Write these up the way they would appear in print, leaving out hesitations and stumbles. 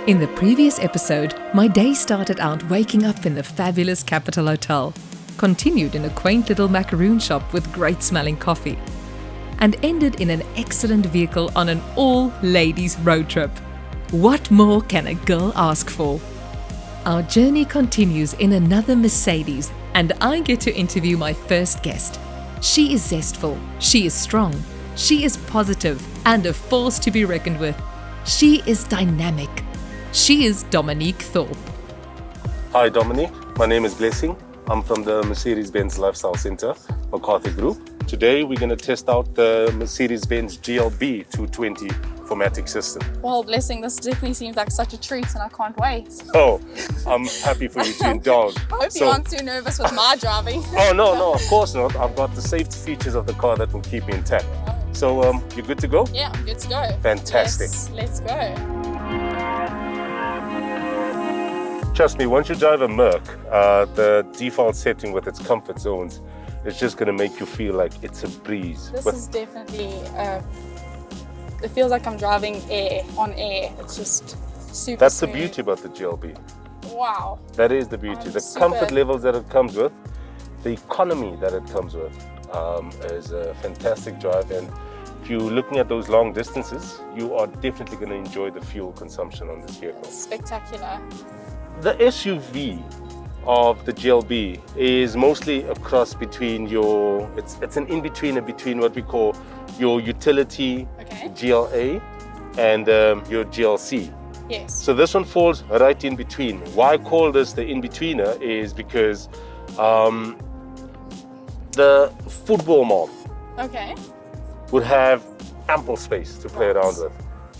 In the previous episode, my day started out waking up in the fabulous Capital Hotel, continued in a quaint little macaroon shop with great smelling coffee, and ended in an excellent vehicle on an all-ladies road trip. What more can a girl ask for? Our journey continues in another Mercedes, and I get to interview my first guest. She is zestful, she is strong, she is positive, and a force to be reckoned with. She is dynamic. She is Dominique Thorpe. Hi Dominique, my name is Blessing. I'm from the Mercedes Benz Lifestyle Center, McCarthy Group. Today we're going to test out the Mercedes Benz GLB 220 4MATIC system. Well, Blessing, this definitely seems like such a treat and I can't wait. Oh, I'm happy for you to indulge. I hope you aren't too nervous with my driving. Oh no, of course not. I've got the safety features of the car that will keep me intact. So you're good to go? Yeah, I'm good to go. Fantastic. Let's go. Trust me, once you drive a Merc, the default setting with its comfort zones is just going to make you feel like it's a breeze. This is definitely, it feels like I'm driving on air. It's just super That's smooth. the beauty about the GLB. Wow. That is the beauty. The comfort levels that it comes with, the economy that it comes with is a fantastic drive. And if you're looking at those long distances, you are definitely going to enjoy the fuel consumption on this vehicle. It's spectacular. The SUV of the GLB is mostly a cross between it's an in-between between what we call your utility GLA and your GLC. Yes. So this one falls right in between. Why I call this the in-betweener is because the football mom would have ample space to play around with.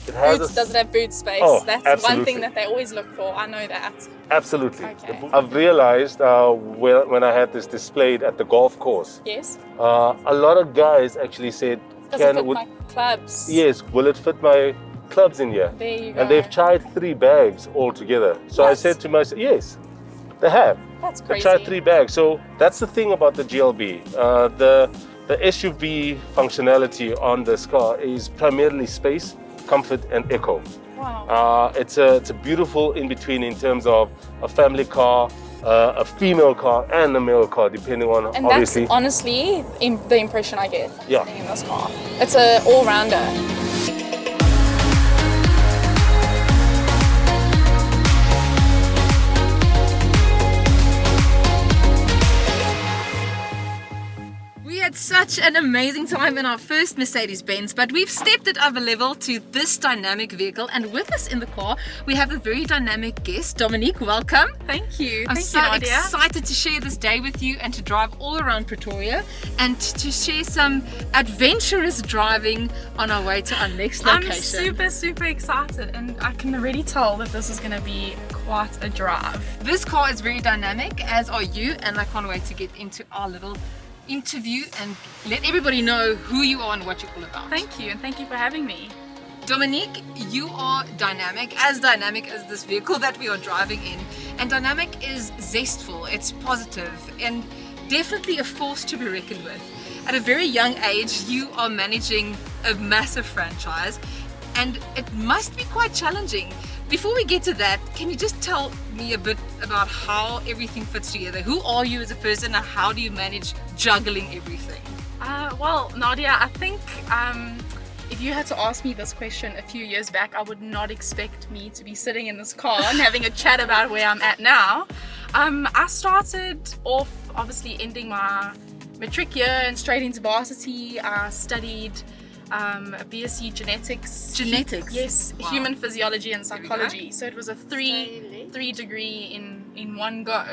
Does it have boot space? Oh, that's absolutely. one thing that they always look for. I know that. Absolutely. Okay. I've realized when I had this displayed at the golf course, Yes. a lot of guys actually said, Does it fit my clubs? Yes, will it fit my clubs in here? There you go. And they've tried 3 bags altogether. So I said to myself, yes, they have. That's crazy. They tried 3 bags. So that's the thing about the GLB. The SUV functionality on this car is primarily space, comfort and eco. Wow. It's a beautiful in-between in terms of a family car, a female car and a male car, depending on And obviously. that's honestly the impression I get Yeah. sitting in this car. It's an all-rounder. Such an amazing time in our first Mercedes Benz, but we've stepped it up a level to this dynamic vehicle, and with us in the car we have a very dynamic guest. Dominique, welcome. Thank you. I'm Thank so you, Nadia. excited to share this day with you and to drive all around Pretoria and to share some adventurous driving on our way to our next location. I'm super excited, and I can already tell that this is going to be quite a drive. This car is very dynamic, as are you, and I can't wait to get into our little interview and let everybody know who you are and what you're all about. Thank you, and thank you for having me. Dominique, you are dynamic as this vehicle that we are driving in, and dynamic is zestful, it's positive, and definitely a force to be reckoned with. At a very young age, you are managing a massive franchise, and it must be quite challenging. Before we get to that, can you just tell me a bit about how everything fits together? Who are you as a person, and how do you manage juggling everything? Well, Nadia, I think if you had to ask me this question a few years back, I would not expect me to be sitting in this car and having a chat about where I'm at now. I started off obviously ending my matric year and straight into varsity. I studied BSc genetics. Yes. Wow. Human physiology and psychology. So it was a three degree in one go.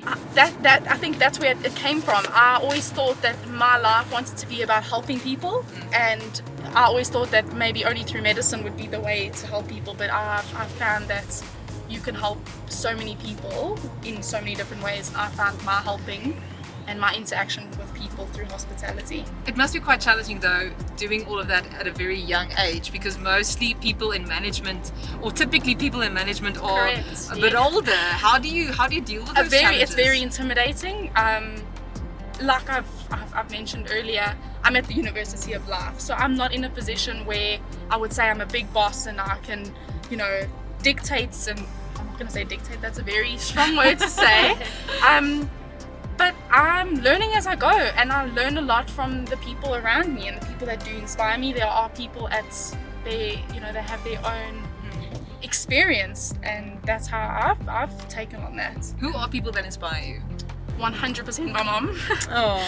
I think that's where it came from. I always thought that my life wanted to be about helping people, and I always thought that maybe only through medicine would be the way to help people, but I found that you can help so many people in so many different ways. I found my helping and my interaction with people through hospitality. It must be quite challenging though, doing all of that at a very young age, because mostly people in management, or typically people in management, are a bit older. How do you deal with those challenges? It's very intimidating. Like I've mentioned earlier, I'm at the University of Life, so I'm not in a position where I would say I'm a big boss and I can, dictates, and I'm not going to say dictate, that's a very strong word to say. But I'm learning as I go, and I learn a lot from the people around me and the people that do inspire me. There are people they have their own experience, and that's how I've taken on that. Who are people that inspire you? 100% my mom. Oh.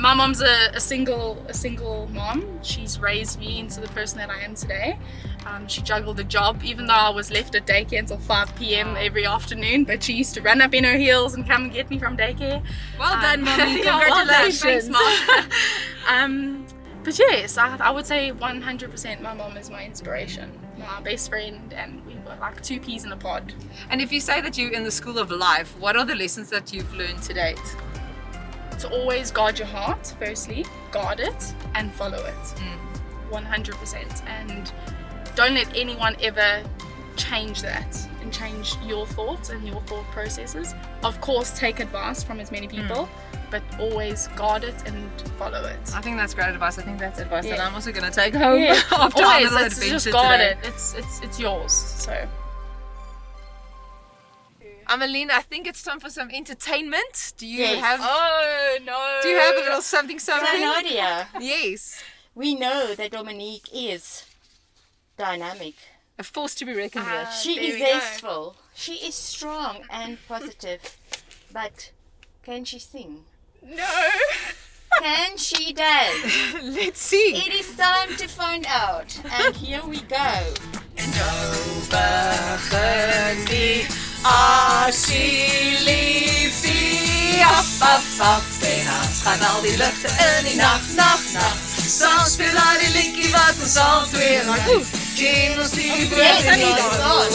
My mom's a single mom. She's raised me into the person that I am today. She juggled a job, even though I was left at daycare until 5 p.m. every afternoon, but she used to run up in her heels and come and get me from daycare. Well done, Mommy. Yeah, well done. Congratulations. Thanks, Mom. But yes, I would say 100% my mom is my inspiration, my best friend, and we were like two peas in a pod. And if you say that you're in the school of life, what are the lessons that you've learned to date? To always guard your heart, firstly, guard it and follow it. 100%. And don't let anyone ever change that and change your thoughts and your thought processes. Of course, take advice from as many people, but always guard it and follow it. I think that's great advice. I think that's advice that I'm also going to take home after our always, little it's adventure just guard today. it. It's yours. So. Amieleen, I think it's time for some entertainment. Do you Yes. have? Oh no. Do you have a little something? So Nadia, Yes. we know that Dominique is dynamic. A force to be reckoned with. She there is we go. zestful. She is strong and positive. But can she sing? No. Can she dance? Let's see. It is time to find out. And here we go. Gaan al die luchten in die nacht, nacht, nacht. Samen speel hij die liedje wat ons al twee maakt. Kinders die bewegen niet aan.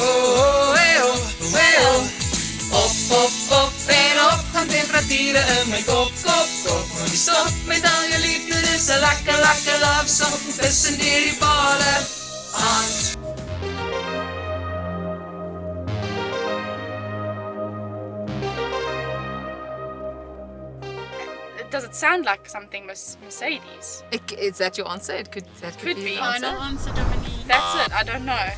Op, op, op en op gaan temperaturen in mijn kop, kop, kop. Maar die stop met al je liefde, dus een lekker, lekker love song. Tussen die ballen aan. Does it sound like something Mercedes? Is that your answer? That could be your answer. Final answer, Dominique. That's it. I don't know.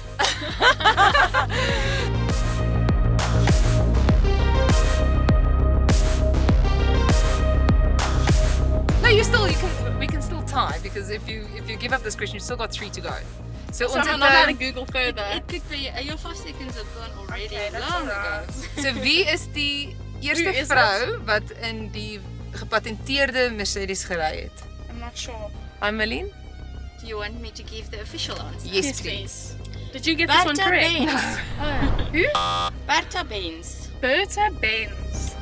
No, we can still tie, because if you give up this question, you still got 3 to go. So So I'm not going to Google further. It could be, your 5 seconds have gone already Okay, that's long alright. ago. So wie is die eerste Wie is vrou wat in die gepatenteerde Mercedes gery het? I'm not sure. Amieleen? Do you want me to give the official answer? Yes, please. Did you get this one Bertha correct? Benz. Who? Bertha Benz. Bertha Benz.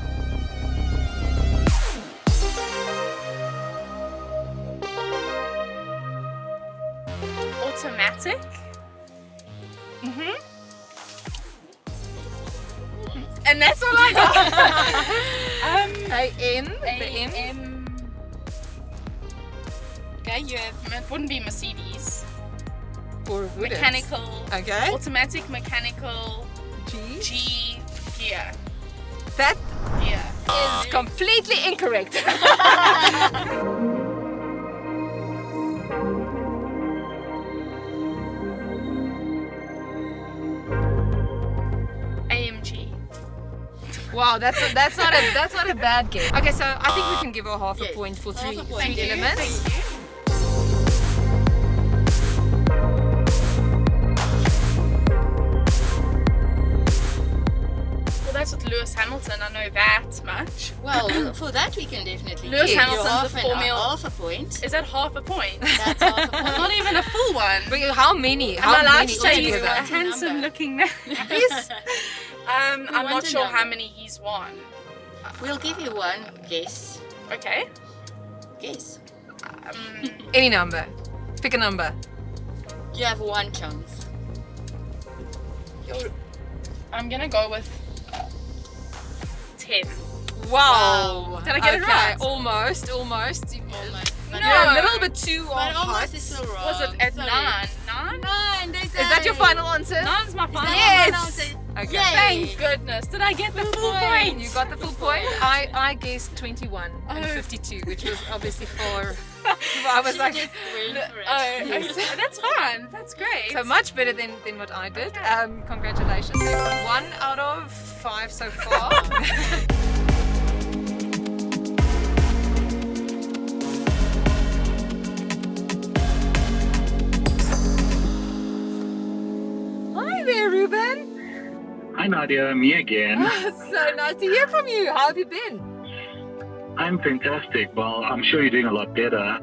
Automatic. And that's all I got. A-N, the N. Okay, you have, it wouldn't be Mercedes. Or would it? Mechanical. Okay. Automatic, mechanical, G. G, gear. That Gear. is completely incorrect. AMG. Wow, that's not a bad game. Okay, so I think we can give her half a Yes, point for half three a point. elements. Thank you. Well, that's with Lewis Hamilton. I know that much. Well, for that we can definitely Lewis give Hamilton's you the Formula- half a point. Is that half a point? That's half a point. Not even a full one. But how many? Am I allowed many to say he's a altogether? handsome looking man? Yes. I'm want not a sure how number. many he's won. We'll give you one guess. Okay. Guess. Any number. Pick a number. You have one chance. I'm gonna go with 10. Wow. Did I get it okay, right? Almost. Almost. But You're a little bit too But hot. almost is still wrong. Was it at Sorry. 9? 9? 9, Is that your final answer? 9's my final Yes. answer. Okay. Yay. Thank goodness. Did I get the full point? You got the full point. I guessed 21 and Oh. 52, which was obviously far I was like, Oh, that's fine. That's great. so much better than what I did. Congratulations. You've got 1 out of 5 so far. Hi there, Ruben. Hi Nadia, me again. So nice to hear from you. How have you been? I'm fantastic. Well, I'm sure you're doing a lot better.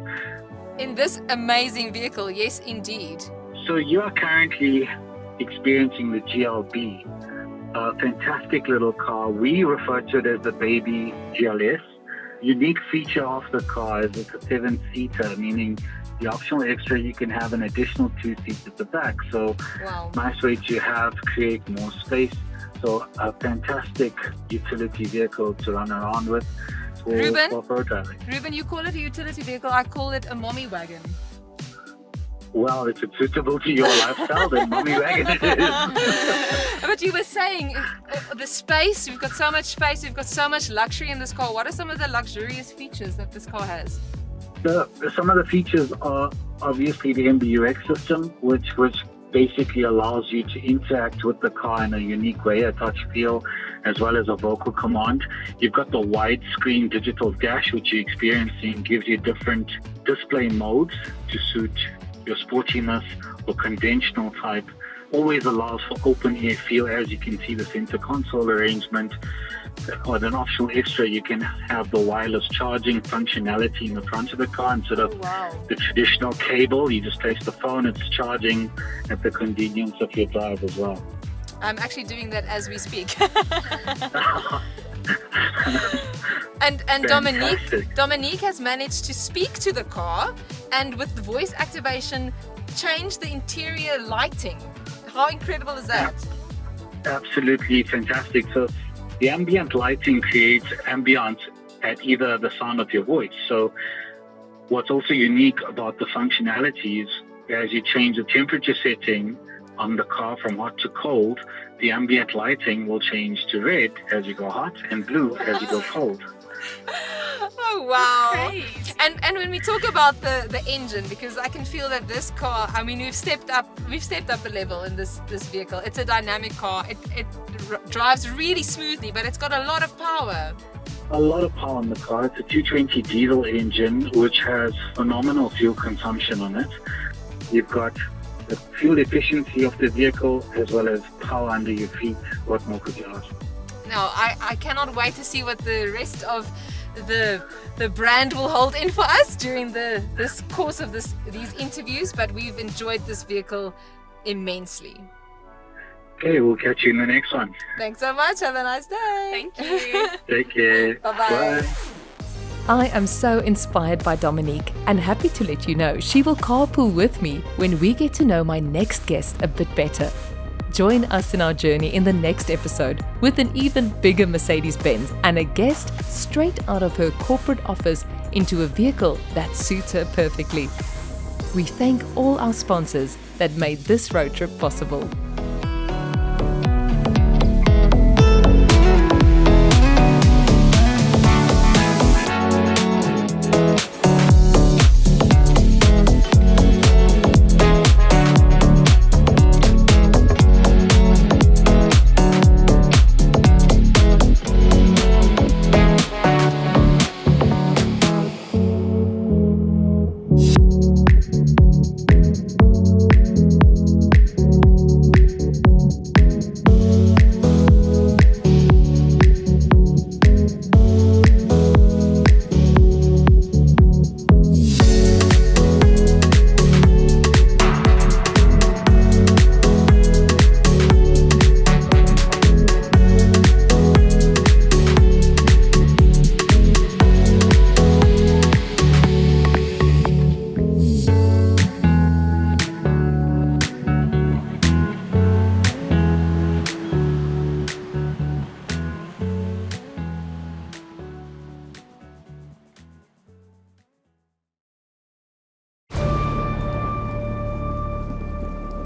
In this amazing vehicle, yes indeed. So you are currently experiencing the GLB, a fantastic little car. We refer to it as the baby GLS. Unique feature of the car is it's a 7-seater, meaning the optional extra, you can have an additional 2 seats at the back. So Wow. nice way to have, create more space. So a fantastic utility vehicle to run around with for Ruben? road driving. Ruben, you call it a utility vehicle. I call it a mommy wagon. Well, if it's suitable to your lifestyle, then mommy wagon it is. But you were saying the space, we've got so much space, we've got so much luxury in this car. What are some of the luxurious features that this car has? Some of the features are obviously the MBUX system, which basically allows you to interact with the car in a unique way, a touch feel, as well as a vocal command. You've got the widescreen digital dash, which you're experiencing, gives you different display modes to suit your sportiness or conventional type. Always allows for open air feel. As you can see, the center console arrangement. With an optional extra, you can have the wireless charging functionality in the front of the car instead of the traditional cable. You just place the phone, it's charging at the convenience of your drive as well. I'm actually doing that as we speak. And Dominique has managed to speak to the car and with the voice activation change the interior lighting. How incredible is that? Absolutely fantastic. So the ambient lighting creates ambience at either the sound of your voice. So what's also unique about the functionality is as you change the temperature setting on the car from hot to cold, the ambient lighting will change to red as you go hot and blue as you go cold. Oh wow! Great. And when we talk about the engine, because I can feel that this car, I mean, we've stepped up a level in this vehicle. It's a dynamic car. It drives really smoothly, but it's got a lot of power. A lot of power in the car. It's a 220 diesel engine, which has phenomenal fuel consumption on it. You've got the fuel efficiency of the vehicle as well as power under your feet. What more could you ask? Now, I cannot wait to see what the rest of the brand will hold in for us during this course of these interviews, but we've enjoyed this vehicle immensely. Okay, we'll catch you in the next one. Thanks so much. Have a nice day. Thank you. Take care. Bye-bye. Bye. I am so inspired by Dominique and happy to let you know she will carpool with me when we get to know my next guest a bit better. Join us in our journey in the next episode with an even bigger Mercedes Benz and a guest straight out of her corporate office into a vehicle that suits her perfectly. We thank all our sponsors that made this road trip possible.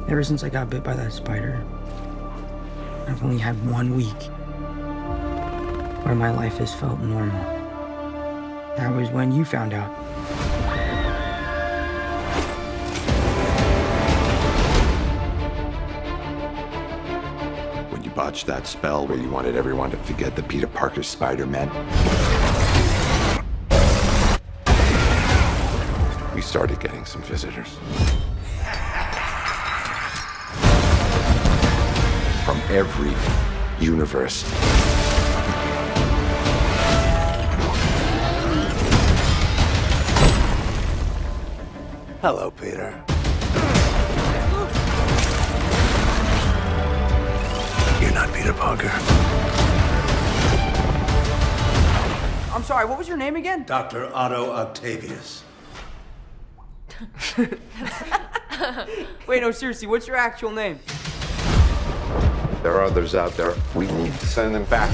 Ever since I got bit by that spider, I've only had 1 week where my life has felt normal. That was when you found out. botched that spell where you wanted everyone to forget the Peter Parker Spider-Man. We started getting some visitors. From every universe. Hello, Peter. You're not Peter Parker. I'm sorry, what was your name again? Dr. Otto Octavius. Wait, no, seriously, what's your actual name? There are others out there. We need to send them back.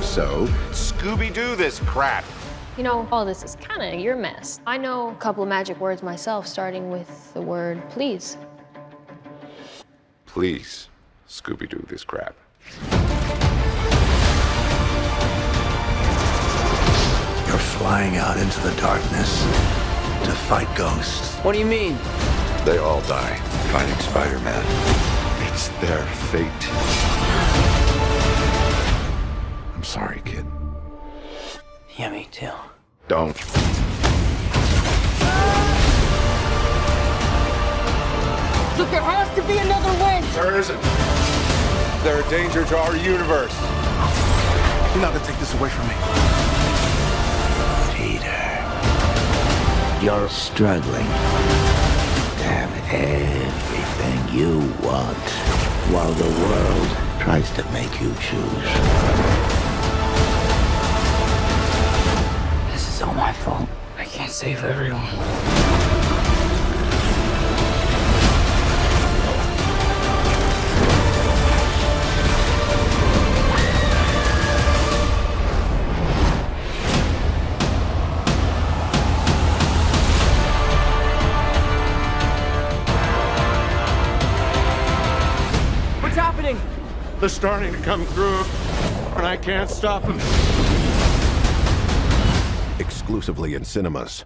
So, Scooby-Doo this crap. You know, all this is kind of your mess. I know a couple of magic words myself, starting with the word please. Please, Scooby-Doo this crap. You're flying out into the darkness to fight ghosts. What do you mean? They all die fighting Spider-Man. It's their fate. I'm sorry, kid. Yeah, me too. Don't. Look, there has to be another way! There isn't. They're a danger to our universe. You're not gonna take this away from me. Peter, you're struggling to have everything you want while the world tries to make you choose. This is all my fault. I can't save everyone. What's happening? They're starting to come through, and I can't stop them. Exclusively in cinemas.